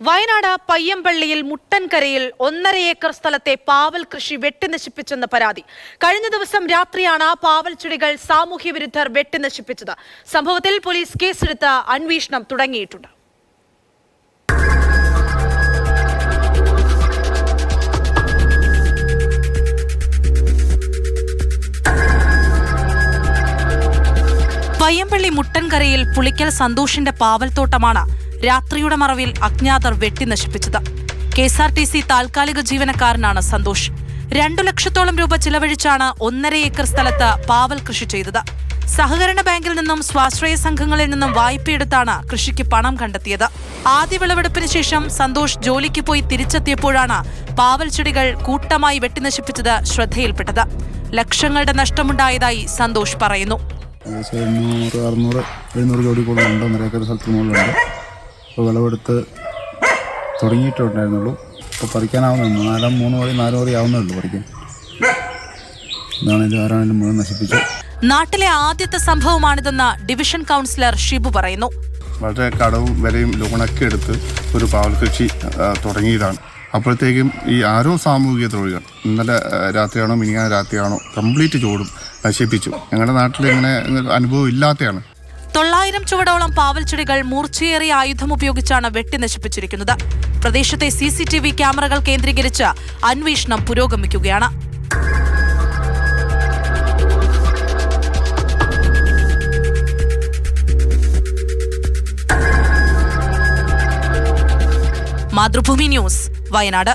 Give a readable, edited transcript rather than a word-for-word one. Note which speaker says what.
Speaker 1: Wayanad പയ്യമ്പള്ളിയിൽ മുട്ടൻകരയിൽ 1.5 acre സ്ഥലത്തെ പാവൽ കൃഷി വെട്ടിനശിപ്പിച്ചെന്ന് പരാതി. കഴിഞ്ഞ ദിവസം രാത്രിയാണ് പാവൽ ചെടികൾ സാമൂഹ്യവിരുദ്ധർ വെട്ടിനശിപ്പിച്ചത്. സംഭവത്തിൽ പോലീസ് കേസെടുത്ത് അന്വേഷണം തുടങ്ങിയിട്ടുണ്ട്. പയ്യമ്പള്ളി മുട്ടൻകരയിൽ പുളിക്കൽ സന്തോഷിന്റെ പാവൽത്തോട്ടമാണ് രാത്രിയുടെ മറവിൽ അജ്ഞാതർ വെട്ടിനശിപ്പിച്ചത്. KSRTC താൽക്കാലിക ജീവനക്കാരനാണ് സന്തോഷ്. 2 ലക്ഷത്തോളം രൂപ ചിലവഴിച്ചാണ് 1.5 ഏക്കർ സ്ഥലത്ത് പാവൽ കൃഷി ചെയ്തത്. സഹകരണ ബാങ്കിൽ നിന്നും സ്വാശ്രയ സംഘങ്ങളിൽ നിന്നും വായ്പയെടുത്താണ് കൃഷിക്ക് പണം കണ്ടെത്തിയത്. ആദ്യ വിളവെടുപ്പിന് ശേഷം സന്തോഷ് ജോലിക്ക് പോയി തിരിച്ചെത്തിയപ്പോഴാണ് പാവൽ ചെടികൾ കൂട്ടമായി വെട്ടിനശിപ്പിച്ചത് ശ്രദ്ധയിൽപ്പെട്ടത്. ലക്ഷങ്ങളുടെ നഷ്ടമുണ്ടായതായി സന്തോഷ് പറയുന്നു.
Speaker 2: 500-600-700 ജോഡി കൂടുതലുണ്ട്. 1.5 ഏക്കർ സ്ഥലത്ത് മുകളിലുണ്ട്. ഇപ്പോൾ വിളവെടുത്ത് തുടങ്ങിയിട്ടുണ്ടായിരുന്നുള്ളൂ. ഇപ്പോൾ പറിക്കാനാവുന്നുള്ളൂ. 4 വരി ആവുന്നേ ഉള്ളൂ പറിക്കാൻ. ഇതാണ് ഇത് ആരാണെങ്കിലും മുഴുവൻ നശിപ്പിച്ചു.
Speaker 1: നാട്ടിലെ ആദ്യത്തെ സംഭവമാണിതെന്ന് ഡിവിഷൻ കൗൺസിലർ ഷിബു പറയുന്നു.
Speaker 2: വളരെ കടവും വിലയും ലോണൊക്കെ എടുത്ത് ഒരു പാവൽ കൃഷി തുടങ്ങിയതാണ്. അപ്പോഴത്തേക്കും ഈ ആരോ സാമൂഹിക തൊഴിലുകൾ ഇന്നലെ രാത്രിയാണോ മിനിയാ രാത്രിയാണോ കംപ്ലീറ്റ് ചൂടും നശിപ്പിച്ചു. ഞങ്ങളുടെ നാട്ടിൽ ഇങ്ങനെ അനുഭവം ഇല്ലാത്തതാണ്.
Speaker 1: 900 ചുവടോളം പാവൽ ചെടികൾ മൂർച്ചയേറിയ ആയുധം ഉപയോഗിച്ചാണ് വെട്ടിനശിപ്പിച്ചിരിക്കുന്നത്. പ്രദേശത്തെ CCTV ക്യാമറകൾ കേന്ദ്രീകരിച്ച് അന്വേഷണം പുരോഗമിക്കുകയാണ്. മാതൃഭൂമി ന്യൂസ്, വയനാട്.